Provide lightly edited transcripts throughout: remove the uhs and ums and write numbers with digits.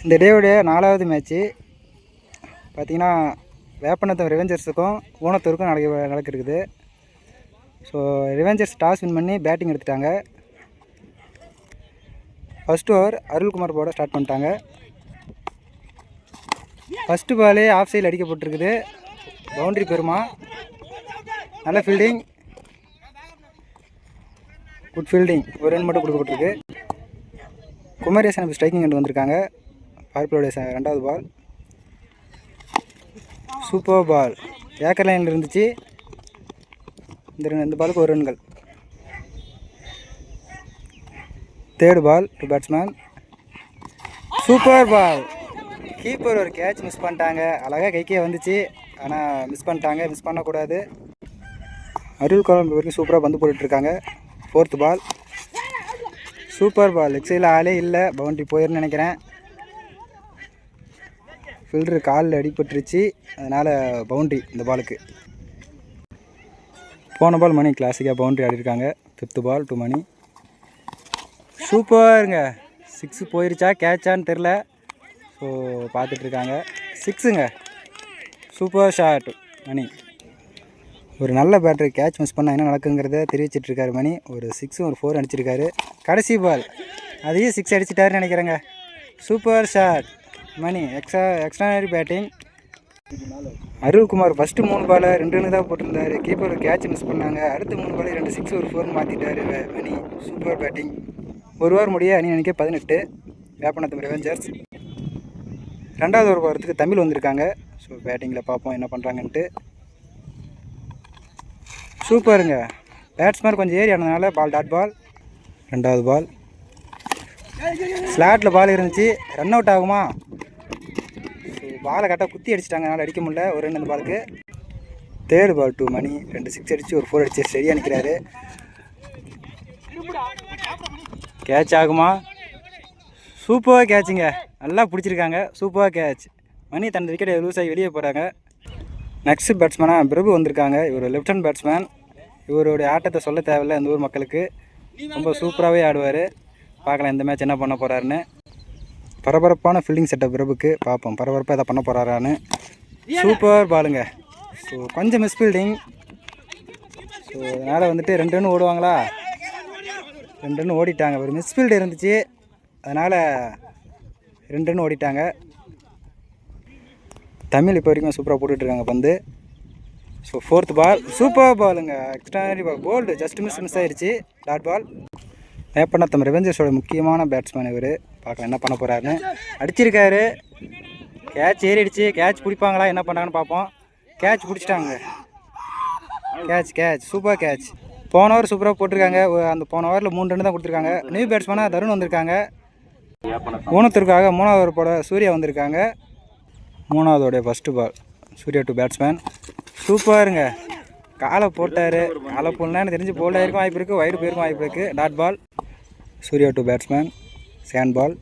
இந்த டேவுடைய 4வது மேட்ச்சு பார்த்திங்கன்னா வேப்பநத்தம் ரிவெஞ்சர்ஸுக்கும் ஊனத்தூருக்கும் நடக்குது. ஸோ ரிவெஞ்சர்ஸ் டாஸ் வின் பண்ணி பேட்டிங் எடுத்துட்டாங்க. ஃபஸ்ட்டு ஓவர் அருள்குமார் போட ஸ்டார்ட் பண்ணிட்டாங்க. ஃபஸ்ட்டு பாலே ஆஃப் சைடில் அடிக்கப்பட்டிருக்குது. பவுண்ட்ரி பெருமா, நல்ல ஃபீல்டிங், குட் ஃபீல்டிங், ஒரு ரன் மட்டும் கொடுக்கப்பட்டிருக்கு. குமாரேசன் ஸ்ட்ரைக்கிங் எண்டு வந்திருக்காங்க. பார்ப்பலுடைய 2வது பால், சூப்பர் பால், ஏக்கர் லைனில் இருந்துச்சு. இந்த பாலுக்கு 1 ரன்கள். 3rd ball to batsman, super ball. Keeper ஒரு கேட்ச் மிஸ் பண்ணிட்டாங்க. அழகாக கைக்கே வந்துச்சு, ஆனால் மிஸ் பண்ணிட்டாங்க. மிஸ் பண்ணக்கூடாது. அருள் குழம்பு வரைக்கும் சூப்பராக பந்து போட்டுட்ருக்காங்க. 4th பால், சூப்பர் பால். லெக் சைடில் ஆளே இல்லை, பவுண்ட்ரி போயிருன்னு நினைக்கிறேன். ஃபீல்டரு காலில் அடிபட்டுருச்சு, அதனால் பவுண்ட்ரி இந்த பாலுக்கு. போன பால் மணி கிளாசிக்காக பவுண்ட்ரி ஆடிருக்காங்க. 5th பால் டு மணி, சூப்பருங்க. 6 போயிருச்சா கேட்சான்னு தெரில. ஸோ பார்த்துட்ருக்காங்க. 6ங்க, சூப்பர் ஷாட் மணி. ஒரு நல்ல பேட்டரி கேட்ச் மிஸ் பண்ணால் என்ன நடக்குங்கிறத தெரிவிச்சிட்ருக்காரு மணி. ஒரு 6 ஒரு 4 அடிச்சிருக்காரு. கடைசி பால் அதையும் 6 அடிச்சிட்டாருன்னு நினைக்கிறேங்க. Super shot Mani. Extraordinary batting. Arulkumar first 3 பாலை 2 ரன்னு தான் போட்டிருந்தாரு. கீப்பர் கேட்ச் மிஸ் பண்ணாங்க. அடுத்த 3 பாலை 2 6 ஒரு 4 மாற்றிட்டாரு மணி. Super batting. ஒரு ஓவர் முடிய அணி அணிக்க 18. வேப்பநத்தம் ரிவெஞ்சர்ஸ். 2வது ஓவர் போகிறதுக்கு தமிழ் வந்திருக்காங்க. ஸோ பேட்டிங்கில் பார்ப்போம் என்ன பண்ணுறாங்கன்ட்டு. சூப்பருங்க. பேட்ஸ்மேன் கொஞ்சம் ஏறி ஆனதுனால பால் டாட் பால். 2வது பால், ஸ்லாட்டில் பால் இருந்துச்சு, ரன் அவுட் ஆகுமா? பாலை கரெக்டாக குத்தி அடிச்சிட்டாங்க, அதனால் அடிக்க முடியல. ஒரு ரன் இந்த பாலுக்கு. 3rd பால் டு மணி. 2 6 அடித்து ஒரு 4 அடிச்சு சரியாக நிற்கிறாரு. கேட்ச் ஆகுமா? சூப்பர் கேட்சுங்க, நல்லா பிடிச்சிருக்காங்க. Super catch. மணி தனது விக்கெட்டை லூஸ் ஆகி வெளியே போகிறாங்க. நெக்ஸ்ட் பேட்ஸ்மேனாக பிரபு வந்திருக்காங்க. இவர் லெஃப்ட் ஹேண்ட் பேட்ஸ்மேன். இவருடைய ஆட்டத்தை சொல்ல தேவையில்லை இந்த ஊர் மக்களுக்கு. ரொம்ப சூப்பராகவே ஆடுவார். பார்க்கலாம் இந்த மேட்ச் என்ன பண்ண போகிறாருன்னு. பரபரப்பான ஃபீல்டிங் செட்டப் பிரபுக்கு. பார்ப்போம் பரபரப்பாக எதை பண்ண போகிறாரான்னு. சூப்பர் பாலுங்க. ஸோ கொஞ்சம் மிஸ் ஃபீல்டிங். ஸோ அதனால் வந்துட்டு 2 ரன் ஓடுவாங்களா? 2 ரன் ஓடிட்டாங்க. ஒரு மிஸ் ஃபீல்டு இருந்துச்சு, அதனால் 2 ரன் ஓடிட்டாங்க. தமிழ் இப்போ வரைக்கும் சூப்பராக போட்டுட்ருக்காங்க பந்து. ஸோ 4th பால், சூப்பர் பாலுங்க. எக்ஸ்ட்ரானரி பால், போல்டு ஜஸ்ட் மிஸ் ஆயிடுச்சு, டாட் பால். வேப்பநத்தம் ரிவெஞ்சர்ஸோட முக்கியமான பேட்ஸ்மேன் இவர். பார்க்கலாம் என்ன பண்ண போகிறாருன்னு. அடிச்சிருக்காரு, கேட்ச் ஏறிடுச்சு. கேட்ச் பிடிப்பாங்களா, என்ன பண்ணுறாங்கன்னு பார்ப்போம். கேட்ச் பிடிச்சிட்டாங்க. Catch super catch. போன ஓவர் சூப்பராக போட்டிருக்காங்க. அந்த போன ஓவரில் 3 ரன் தான் கொடுத்துருக்காங்க. நியூ பேட்ஸ்மேனாக தருண் வந்திருக்காங்க. ஊனத்திற்காக 3வது ஓவர் போட சூர்யா வந்திருக்காங்க. 3வதோடைய first ball, Surya to batsman. சூப்பருங்க. காலை போட்டார். காலை போடலாம் எனக்கு தெரிஞ்சு போல்ட் ஆகிருக்கும் வாய்ப்பு இருக்குது, வைடு போயிருக்கும் வாய்ப்பு இருக்குது. Dot ball, Surya to batsman. சேண்ட் பால்,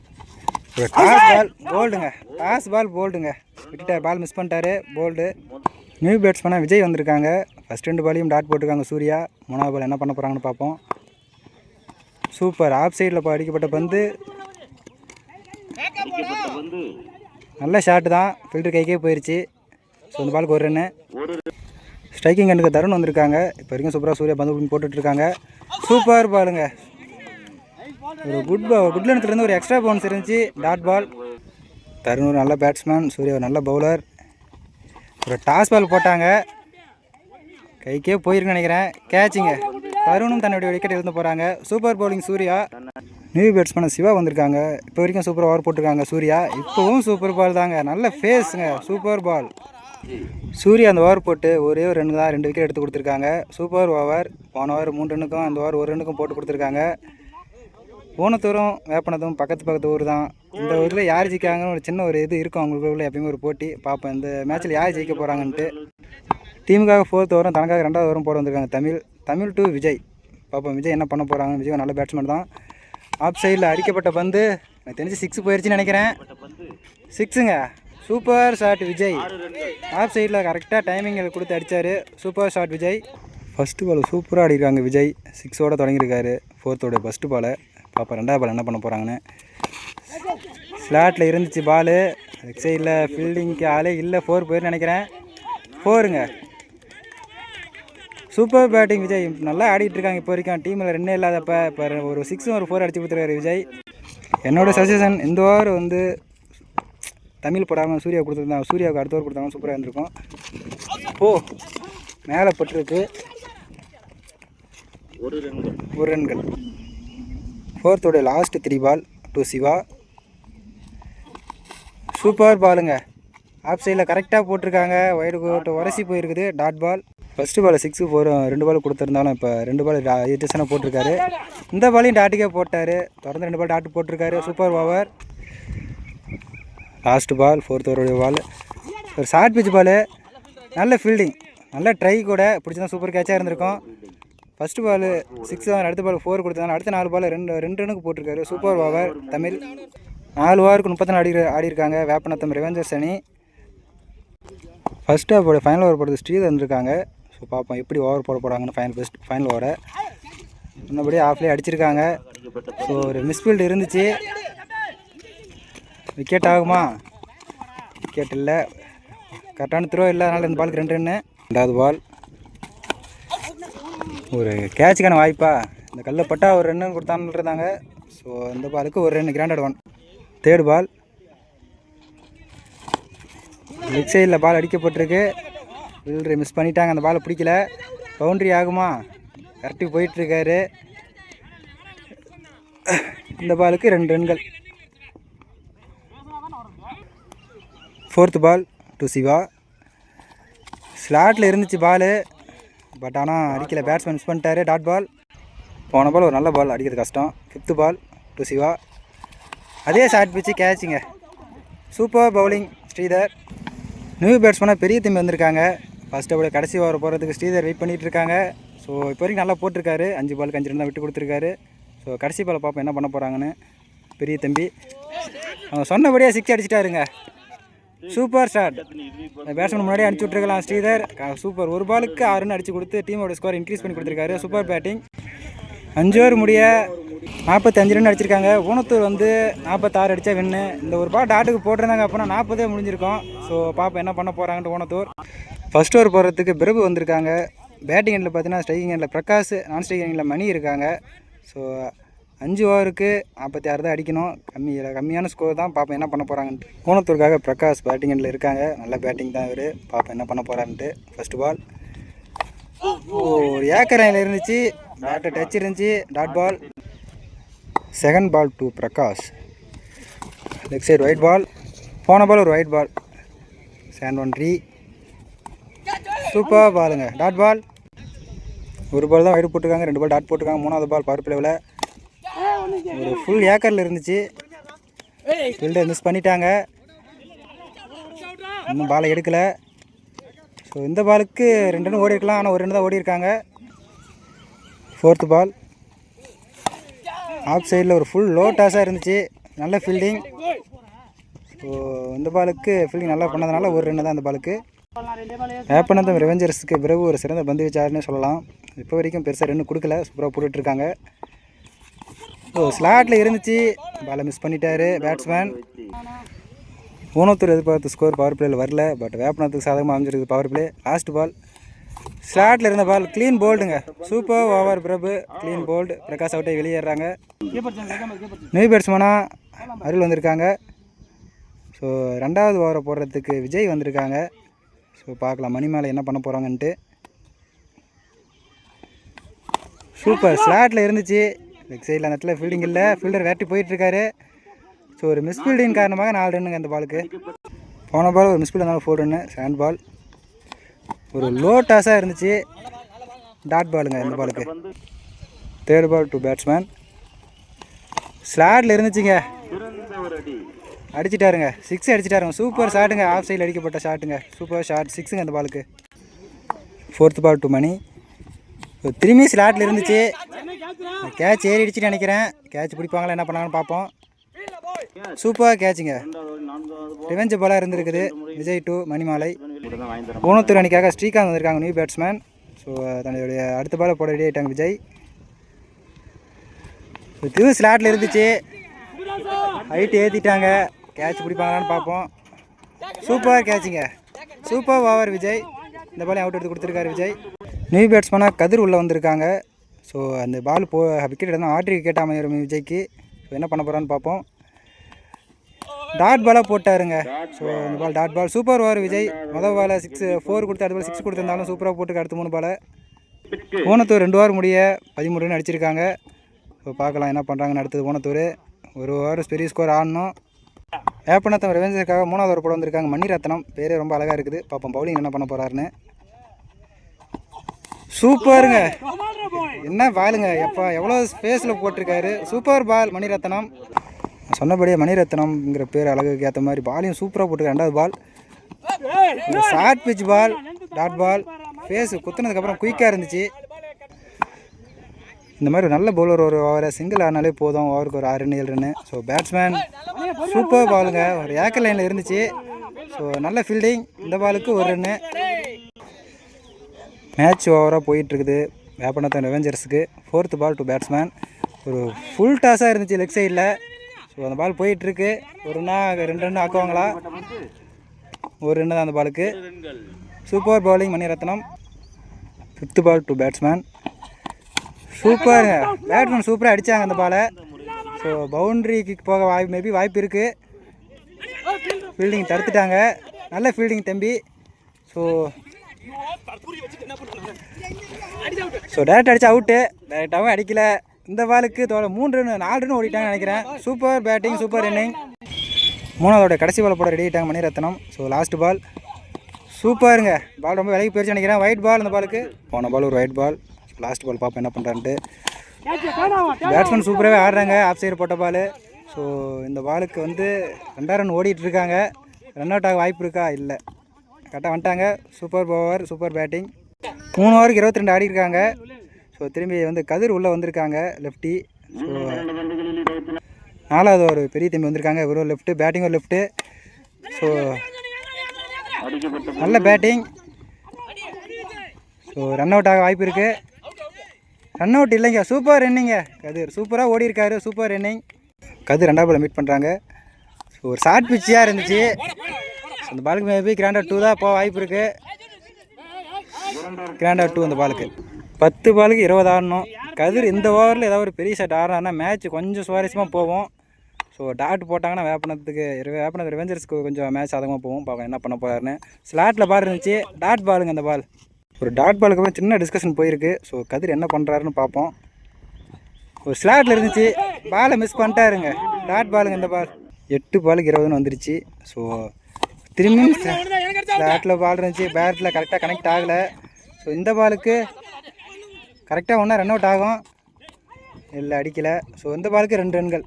ஒரு டாஸ் பால், போல்டுங்க. டாஸ் பால் போல்டுங்க. விட்டுட்டார், பால் மிஸ் பண்ணிட்டாரு, போல்டு. நியூ பேட்ஸ்மேனாக விஜய் வந்திருக்காங்க. ஃபஸ்ட் 2 பாலையும் டாட் போட்டிருக்காங்க சூர்யா. 3வது பால் என்ன பண்ண போகிறாங்கன்னு பார்ப்போம். சூப்பர். ஆஃப் சைடில் அடிக்கப்பட்ட பந்து, நல்ல ஷாட்டு தான். ஃபில்டர் கைக்கே போயிடுச்சு. ஸோ இந்த பாலுக்கு 1 ரன்னு. ஸ்ட்ரைக்கிங் எண்டுக்கு தருண் வந்திருக்காங்க. இப்போ வரைக்கும் சூப்பராக சூர்யா பந்து போட்டுட்ருக்காங்க. சூப்பர் பாலுங்க. ஒரு குட் லென்த்லேருந்து ஒரு எக்ஸ்ட்ரா பவுன்ஸ் இருந்துச்சு, டாட் பால். தருண் ஒரு நல்ல பேட்ஸ்மேன், சூர்யா ஒரு நல்ல பவுலர். ஒரு டாஸ் பால் போட்டாங்க, கைக்கே போயிருக்குன்னு நினைக்கிறேன். கேட்சுங்க. தருணும் தன்னுடைய விக்கெட் இழுந்து போகிறாங்க. Super bowling Surya. New batsman Siva வந்திருக்காங்க. இப்போ வரைக்கும் சூப்பராக ஓவர் போட்டிருக்காங்க சூர்யா. இப்போவும் சூப்பர் பால் தாங்க, நல்ல ஃபேஸுங்க. சூப்பர் பால். சூர்யா அந்த ஓவர் போட்டு ஒரே ஒரு ரன் தான் 2 விக்கெட் எடுத்து கொடுத்துருக்காங்க. Super over. போன ஓவர் 3 ரன்னுக்கும் அந்த ஓவர் 1 ரன்னுக்கும் போட்டு கொடுத்துருக்காங்க. ஊனத்தூரும் வேப்பனதும் பக்கத்து ஊர் தான். இந்த ஊரில் யார் ஜெயிக்காங்கன்னு ஒரு சின்ன ஒரு இது இருக்கும் அவங்களுக்குள்ள. எப்பயுமே ஒரு போட்டி பார்ப்பேன் இந்த மேட்ச்சில் யார் ஜெயிக்க போகிறாங்கன்ட்டு. டீமுக்காக 4th ஓவரும் தனக்காக 2வது ஓவரும் போட வந்திருக்காங்க தமிழ் டு விஜய். பார்ப்போம் விஜய் என்ன பண்ண போகிறாங்க. விஜய் நல்ல பேட்ஸ்மேன் தான். ஆஃப் சைடில் அடிக்கப்பட்ட பந்து எனக்கு தெரிஞ்சு 6 போயிடுச்சுன்னு நினைக்கிறேன். 6ங்க. Super shot Vijay. ஆஃப் சைடில் கரெக்டாக டைமிங்கில் கொடுத்து அடித்தார். Super shot Vijay. First ball சூப்பராக ஆடிருக்காங்க விஜய். 6ஓட தொடங்கியிருக்காரு. 4th ஓட ஃபஸ்ட்டு பாலை. பார்ப்போம் 2வது பால் என்ன பண்ண போகிறாங்கன்னு. ஸ்லாட்டில் இருந்துச்சு பால். லெக் சைடில் ஃபீல்டிங்க்கு ஆளே இல்லை. 4 போயிருந்து நினைக்கிறேன். 4ங்க. Super batting Vijay. நல்லா ஆடிட்டு இருக்காங்க இப்போ வரைக்கும். டீமில் ரன்னே இல்லாதப்போ இப்போ ஒரு 6 ஒரு 4 அடிச்சு கொடுத்துருக்காரு விஜய். என்னோடய சஜஷன் இந்த ஓவர் வந்து தமிழ் போடாமல் சூர்யா கொடுத்துருந்தாங்க. சூர்யாவுக்கு அடுத்த ஓவர் கொடுத்தாங்க சூப்பராக இருந்திருக்கும். மேலே பட்டிருக்கு. ஒரு ரன்கள். 4th last 3 ball to Siva. சூப்பர் பாலுங்க. ஆஃப் சைடில் கரெக்டாக போட்டிருக்காங்க. வைடு கோட்டை உரசி போயிருக்குது. Dot ball. ஃபஸ்ட்டு பால் 6 4 2 பால் கொடுத்துருந்தாலும் இப்போ 2 பால் எஜெஷனாக போட்டிருக்காரு. இந்த பாலையும் டாட்டுக்கே போட்டார். தொடர்ந்து 2 பால் டாட்டு போட்டிருக்காரு. Super over. Last ball 4th ஓவருடைய பால். ஒரு ஷார்ட் பிச் பால். நல்ல ஃபீல்டிங், நல்ல ட்ரை கூட பிடிச்சதான் சூப்பர் கேட்சாக இருந்திருக்கும். ஃபஸ்ட்டு பால் 6 அடுத்த பால் 4 கொடுத்தாங்க. அடுத்த 4 பால் 2 ரன்னுக்கு போட்டிருக்காரு. Super over Tamil. 4 ஓவருக்கு 34 ஆடிருக்காங்க வேப்பநத்தம் ரிவெஞ்சர்ஸ் அணி. ஃபஸ்ட்டு அப்போட ஃபைனல் ஓவர் போடுறது ஸ்ரீதர் வந்திருக்காங்க. ஸோ பார்ப்போம் எப்படி ஓவர் போட போகிறாங்கன்னு ஃபைனல் ஓவரை. முன்னபடியே ஆஃப்லேயே அடிச்சிருக்காங்க. ஸோ ஒரு மிஸ்ஃபீல்டு இருந்துச்சு. விக்கெட் ஆகுமா? விக்கெட் இல்லை. கரெக்டான த்ரோ இல்லை. அதனால் இந்த பாலுக்கு 2 ரன்னு. 2வது பால் ஒரு கேட்சுக்கான வாய்ப்பா. இந்த கல்லை பட்டா ஒரு ரன்னு கொடுத்தான்னு இருந்தாங்க. ஸோ இந்த பாலுக்கு ஒரு ரன். கிராண்டட் 1. 3rd பால். லெக் சைடில் பால் அடிக்கப்பட்டிருக்கு. ஃபீல்டரை மிஸ் பண்ணிட்டாங்க. அந்த பாலை பிடிக்கல. பவுண்ட்ரி ஆகுமா? கரெக்டாக போயிட்டுருக்காரு. இந்த பாலுக்கு 2 ரன்கள். 4th ball to Siva. ஸ்லாட்டில் இருந்துச்சு பால். பட் ஆனால் அடிக்கலை. பேட்ஸ்மேன் மிஸ் பண்ணிட்டாரு. Dot ball. போன பால் ஒரு நல்ல பால், அடிக்கிறது கஷ்டம். 5th ball to Siva. அதே ஷார்ட் பிச்சு கேட்சுங்க. Super bowling Sridhar. நியூ பேட்ஸ்மேனாக பெரிய தம்பி வந்திருக்காங்க. ஃபஸ்ட்டு அப்படியே கடைசி ஓவர் போகிறதுக்கு ஸ்ரீதர் வெயிட் பண்ணிகிட்டு இருக்காங்க. ஸோ இப்போ வரைக்கும் நல்லா போட்டிருக்காரு. 5 பாலுக்கு 5 ரன் தான் விட்டு கொடுத்துருக்காரு. ஸோ கடைசி பாலை பார்ப்போம் என்ன பண்ண போகிறாங்கன்னு. பெரிய தம்பி அவங்க சொன்னபடியே 6 அடிச்சிட்டாருங்க. Super start. பேட்ஸ்மேன் முன்னாடியே அனுப்பிச்சி விட்ருக்கலாம் ஸ்ரீதர். சூப்பர். ஒரு பாலுக்கு 6 ரன் அடித்து கொடுத்து டீமோட ஸ்கோர் இன்க்ரீஸ் பண்ணி கொடுத்துருக்காரு. Super batting. 5 ஓவர் முடிய 45 ரன் அடிச்சிருக்காங்க. ஊனத்தூர் வந்து 46 அடித்தா வின்னு. இந்த ஒரு பால் டாட்டுக்கு போட்டிருந்தாங்க அப்படின்னா 40 முடிஞ்சிருக்கும். ஸோ பார்ப்போம் என்ன பண்ண போகிறாங்கன்ட்டு ஊனத்தூர். ஃபஸ்ட் ஓவர் போடுறதுக்கு பிரபு வந்திருக்காங்க. பேட்டிங் எண்டில் பார்த்தீங்கன்னா ஸ்ட்ரைக்கிங் எண்டில் பிரகாஷ், நான் ஸ்ட்ரைக்கிங் எண்டில் மணி இருக்காங்க. ஸோ 5 ஓவருக்கு 46 தான் அடிக்கணும். கம்மியான ஸ்கோர் தான். பார்ப்போம் என்ன பண்ண போகிறாங்கன்ட்டு. ஊனத்தூருக்காக பிரகாஷ் பேட்டிங் எண்டில் இருக்காங்க. நல்ல பேட்டிங் தான் இவர். பார்ப்போம் என்ன பண்ண போகிறான்ட்டு. ஃபஸ்ட்டு பால் ஒரு ஏக்கர் லைனில் இருந்துச்சு. பேட்டை டச் இருந்துச்சு. Dot ball. 2nd ball to Prakash. Leg side wide ball. போன பால் ஒரு ஒயிட் பால். சேண்ட் 1 சூப்பர் பாலுங்க. Dot ball. ஒரு பால் தான் ஒயிட் போட்டிருக்காங்க. 2 பால் டாட் போட்டிருக்காங்க. 3வது பால் பவர் பிளேவில் ஒரு ஃபுல் ஏக்கரில் இருந்துச்சு. ஃபீல்டர் மிஸ் பண்ணிட்டாங்க. இன்னும் பாலை எடுக்கலை. ஸோ இந்த பாலுக்கு 2 ரன் ஓடி இருக்கலாம். ஆனால் 1 ரன் தான் ஓடி இருக்காங்க. 4th ball. ஆஃப் சைடில் ஒரு ஃபுல் லோ டாஸாக இருந்துச்சு. நல்ல ஃபீல்டிங். ஸோ இந்த பாலுக்கு ஃபீல்டிங் நல்லா பண்ணதுனால 1 ரன் தான் அந்த பாலுக்கு. வேப்பநத்தம் ரிவெஞ்சர்ஸுக்கு பிறகு ஒரு சிறந்த பந்து வீச்சாருன்னு சொல்லலாம். இப்போ வரைக்கும் பெருசாக ரன் கொடுக்கல. சூப்பராக போட்டுட்ருக்காங்க. ஸோ ஸ்லாட்டில் இருந்துச்சு. பாலை மிஸ் பண்ணிட்டாரு பேட்ஸ்மேன். ஊனத்தூர் எதிர்பார்த்த ஸ்கோர் பவர் பிளேயில் வரல. பட் வேப்பநத்தத்துக்கு சாதகமாக அமைஞ்சிருக்கு பவர் பிளே. லாஸ்ட் பால் ஸ்லாட்டில் இருந்த பால் க்ளீன் போல்டுங்க. Super over Prabhu. Clean bowled. Prakash அவுட்டை வெளியேறாங்க. நியூ பேட்ஸ்மேனாக அருள் வந்திருக்காங்க. ஸோ 2வது ஓவரை போடுறதுக்கு விஜய் வந்திருக்காங்க. ஸோ பார்க்கலாம் மணி மேலே என்ன பண்ண போகிறாங்கன்ட்டு. சூப்பர். ஸ்லாட்டில் இருந்துச்சு. லெக் சைடில் அந்த இடத்துல ஃபீல்டிங் இல்லை. ஃபீல்டர் வேட்டி போயிட்டுருக்காரு. ஸோ ஒரு மிஸ் ஃபீல்டிங் காரணமாக 4 ரன்னுங்க அந்த பாலுக்கு. போன பால் ஒரு மிஸ் ஃபீல்டு இருந்தாலும் 4 ரன்னு. Sand ball. ஒரு லோ டாஸாக இருந்துச்சு. டாட் பாலுங்க இந்த பாலுக்கு. 3rd ball to batsman. ஸ்லாட்டில் இருந்துச்சுங்க. அடிச்சிட்டாருங்க. 6 அடிச்சிட்டாருங்க. சூப்பர் ஷாட்டுங்க. ஆஃப் சைடில் அடிக்கப்பட்ட ஷாட்டுங்க. Super shot. 6ங்க அந்த பாலுக்கு. 4th பால் டு மணி. திரும்பி ஸ்லாட்டில் இருந்துச்சு. கேட்ச் ஏறி அடிச்சுட்டு நினைக்கிறேன். கேட்ச் பிடிப்பாங்களா என்ன பண்ணாங்கன்னு பார்ப்போம். சூப்பர் கேட்சுங்க. ரிவெஞ்ச் பாலாக இருந்திருக்குது. விஜய் டு மணிமாலை. ஊனத்தூர் அணிக்காக ஸ்ரீகாந்த் வந்திருக்காங்க நியூ பேட்ஸ்மேன். ஸோ தன்னுடைய அடுத்த பாலை போட ரெடி ஆகிட்டாங்க விஜய். திரும்ப ஸ்லாட்டில் இருந்துச்சு. ஹைட் ஏற்றிட்டாங்க. கேட்ச் பிடிப்பாங்களான்னு பார்ப்போம். சூப்பர் கேட்சுங்க, சூப்பர் ஓவர் விஜய். இந்த பாலையும் அவுட் எடுத்து கொடுத்துருக்காரு விஜய். நியூ பேட்ஸ்மேனாக கதிர் உள்ளே வந்திருக்காங்க. ஸோ அந்த பால் விக்கெட் எடுத்தால் ஆட்ரி விக்கெட் அமையும் விஜய்க்கு. ஸோ என்ன பண்ண போகிறான்னு பார்ப்போம். டாட் பாலாக போட்டாருங்க. ஸோ இந்த ball dot ball. Super over Vijay. மொதல் பாலை 4 கொடுத்து அடுத்த பால் 6 கொடுத்துருந்தாலும் சூப்பராக போட்டு அடுத்த 3 பாலை ஓனத்தூர் 2 ஓவர் முடிய 13 ரன் அடிச்சிருக்காங்க. ஸோ பார்க்கலாம் என்ன பண்ணுறாங்கன்னு. அடுத்தது ஓனத்தூர் 1 ஓவர் பெரிய ஸ்கோர் ஆடணும். வேப்பநத்தம் ரெவெஞ்சருக்காக 3வது ஓவர் போட வந்திருக்காங்க மணிரத்னம். பேரே ரொம்ப அழகாக இருக்குது. பார்ப்போம் பவுலிங் என்ன பண்ண போகிறாருன்னு. சூப்பருங்க, என்ன பாலுங்க, எப்போ எவ்வளோ ஸ்பேஸில் போட்டிருக்காரு. சூப்பர் பால் மணிரத்னம். சொன்னபடியே மணிரத்னம்ங்கிற பேர் அழகுக்கு ஏற்ற மாதிரி பாலையும் சூப்பராக போட்டிருக்காரு. 2வது ball short pitch ball, dot ball. ஃபேஸு குத்துனதுக்கப்புறம் குயிக்காக இருந்துச்சு. இந்த மாதிரி நல்ல பவுலர் ஒரு ஓவரை சிங்கிள் ஆனாலே போதும். ஓவருக்கு ஒரு 6 ரன் 7 ரன்னு. ஸோ பேட்ஸ்மேன் சூப்பர் பாலுங்க, ஒரு ஏக்கர் லைனில் இருந்துச்சு. ஸோ நல்ல ஃபீல்டிங். இந்த பாலுக்கு 1 ரன்னு. மேட்ச் ஓவராக போயிட்டுருக்குது வேப்பநத்தம் ரெவெஞ்சர்ஸுக்கு. 4th ball to batsman. ஒரு ஃபுல் டாஸாக இருந்துச்சு லெக் சைடில். ஸோ அந்த பால் போயிட்டுருக்கு. 2 ரன் ஆக்குவாங்களா? 1 ரன்னு தான் அந்த பாலுக்கு. Super bowling Maniratnam. 5th ball to batsman. சூப்பருங்க, பேட்ஸ்மேன் சூப்பராக அடித்தாங்க அந்த பாலை. ஸோ பவுண்ட்ரி கிக் போக வாய்ப்பு இருக்குது. ஃபீல்டிங் தடுத்துட்டாங்க. நல்ல ஃபீல்டிங் தம்பி. ஸோ டேரக்ட் அடித்தா அவுட்டு. டேரெக்டாகவும் அடிக்கல. இந்த பாலுக்கு 3 ரன் 4 ரன் ஓடிட்டாங்கன்னு நினைக்கிறேன். Super batting, super inning. 3வது கடைசி பால் போட ரெடி ஆகிட்டாங்க மணிரத்னம். ஸோ லாஸ்ட் பால். சூப்பருங்க, பால் ரொம்ப விலைக்கு போயிடுச்சு நினைக்கிறேன். ஒயிட் பால் இந்த பாலுக்கு. போன பால் ஒரு ஒயிட் பால். லாஸ்ட் பால் பார்ப்போம் என்ன பண்ணுறான்ட்டு. பேட்ஸ்மேன் சூப்பராகவே ஆடுறாங்க. ஆஃப் சைடு போட்ட பால். ஸோ இந்த பாலுக்கு 2 ரன் ஓடிட்டுருக்காங்க. ரன் அவுட் ஆக வாய்ப்பு இருக்கா? இல்லை, கரெக்டாக வந்துட்டாங்க. Super over, super batting. 3 ஓவருக்கு 22 ஆடிருக்காங்க. ஸோ திரும்பி கதிர் உள்ளே வந்திருக்காங்க லெஃப்டி. ஸோ 4வது ஒரு பெரிய தம்பி வந்திருக்காங்க. ஒரு லெஃப்ட்டு, பேட்டிங் ஒரு லெஃப்ட்டு. ஸோ நல்ல பேட்டிங். ஸோ ரன் அவுட் ஆக வாய்ப்பு இருக்குது. ரன் அவுட் இல்லைங்க, சூப்பர் ரன்னிங்க. கதிர் சூப்பராக ஓடி இருக்காரு. Super running. கதிர் 2வது பால் மீட் பண்ணுறாங்க. ஸோ ஒரு ஷார்ட் பிச்சியாக இருந்துச்சு. அந்த பாலுக்கு மேபி கிராண்டர் 2 தான் போக வாய்ப்பு இருக்குது. கிராண்டர் 2 அந்த பாலுக்கு. 10 பாலுக்கு 20 ஆடணும். கதிர் இந்த ஓவரில் ஏதாவது ஒரு பெரிய ஷாட் ஆடுறாங்கன்னா மேட்ச் கொஞ்சம் சுவாரஸ்யமாக போகும். ஸோ டாட் போட்டாங்கன்னா வேப்பநத்தம் ரெவெஞ்சர்ஸ்க்கு கொஞ்சம் மேட்ச் அதிகமாக போகும். பார்க்கலாம் என்ன பண்ண போகிறாருன்னு. ஸ்லாட்டில் பால் இருந்துச்சு. டாட் பாலுங்க அந்த பால். ஒரு டாட் பாலுக்கு அப்புறம் சின்ன டிஸ்கஷன் போயிருக்கு. ஸோ கதிர் என்ன பண்ணுறாருன்னு பார்ப்போம். ஒரு ஸ்லாட்டில் இருந்துச்சு, பாலை மிஸ் பண்ணிட்டாருங்க. டாட் பாலுங்க இந்த பால். 8 பாலுக்கு 20 வந்துருச்சு. ஸோ திரும்பியும் ஸ்லாட்டில் பால் இருந்துச்சு, பேட்டில் கரெக்டாக கனெக்ட் ஆகலை. ஸோ இந்த பாலுக்கு கரெக்டாக ஒன்றா ரன் அவுட் ஆகும். இல்லை, அடிக்கலை. ஸோ இந்த பாலுக்கு 2 ரன்கள்.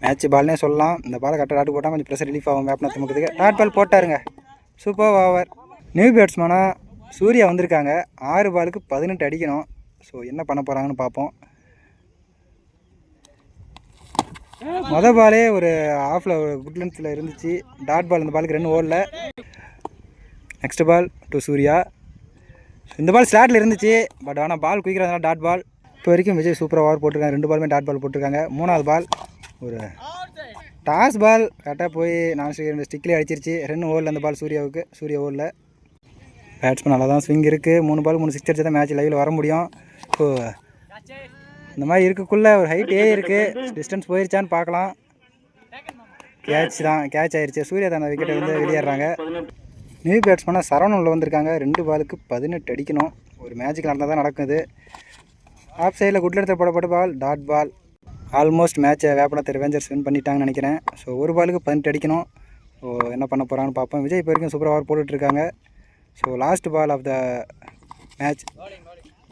மேட்ச் பால்னே சொல்லலாம். இந்த பாலை கரெக்டாக டாட் போட்டால் கொஞ்சம் ப்ரெஷர் ரிலீஃப் ஆகும் வேப்பநத்தமுக்கு. டாட் பால் போட்டாருங்க. Super over. நியூ பேட்ஸ்மேனாக சூர்யா வந்திருக்காங்க. 6 பாலுக்கு 18 அடிக்கணும். ஸோ என்ன பண்ண போகிறாங்கன்னு பார்ப்போம். மொதல் பாலே ஒரு ஆஃபில் ஒரு குட் லென்த்தில் இருந்துச்சு. Dot ball. இந்த பாலுக்கு 2 ஓடல. Next ball to Surya. இந்த பால் ஸ்லாட்டில் இருந்துச்சு. பட் ஆனால் பால் குயிக்கிறதுனால டாட் பால். இப்போ வரைக்கும் விஜய் சூப்பராக ஓவர் போட்டிருக்காங்க. 2 பாலுமே டாட் பால் போட்டிருக்காங்க. 3வது பால் ஒரு டாஸ் பால் கரெக்டாக போய் 4 ஸ்டிக்லேயே அடிச்சிருச்சு. 2 ஓவரில் அந்த பால் சூர்யாவுக்கு. சூர்யா ஓவரில் பேட்ஸ்மேன் நல்லா தான் ஸ்விங் இருக்குது. 3 பால் 3 6 அடிச்சா தான் மேட்ச் லைவில் வர முடியும். ஸோ இந்த மாதிரி இருக்கக்குள்ளே ஒரு ஹைட் இருக்குது. டிஸ்டன்ஸ் போயிருச்சான்னு பார்க்கலாம். கேட்ச் தான், கேட்ச் ஆயிடுச்சு. சூர்யா தான் அந்த விக்கெட்டை வெளியேறாங்க. நியூ பேட்ஸ்மேனாக சரவணன் உள்ள வந்திருக்காங்க. 2 பாலுக்கு 18 அடிக்கணும். ஒரு மேட்சுக்கு நடந்தால் தான் நடக்குது. ஆஃப் சைடில் குட் லென்த்தில் போடப்பட்ட பால் டாட் பால். ஆல்மோஸ்ட் மேட்சை வேப்பநத்தம் ரெவெஞ்சர்ஸ் வின் பண்ணிட்டாங்கன்னு நினைக்கிறேன். ஸோ 1 பாலுக்கு 18 அடிக்கணும். ஸோ என்ன பண்ண போகிறாங்கன்னு பார்ப்போம். விஜய் இப்போ வரைக்கும் சூப்பராக ஓவர் போட்டுட்ருக்காங்க. So last ball of the match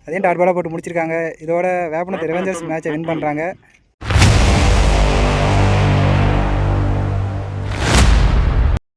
அதையும் டாட் பாலாக போட்டு முடிச்சிருக்காங்க. இதோட வேப்பநத்தம் ரெவெஞ்சர்ஸ் மேட்சை வின் பண்ணுறாங்க.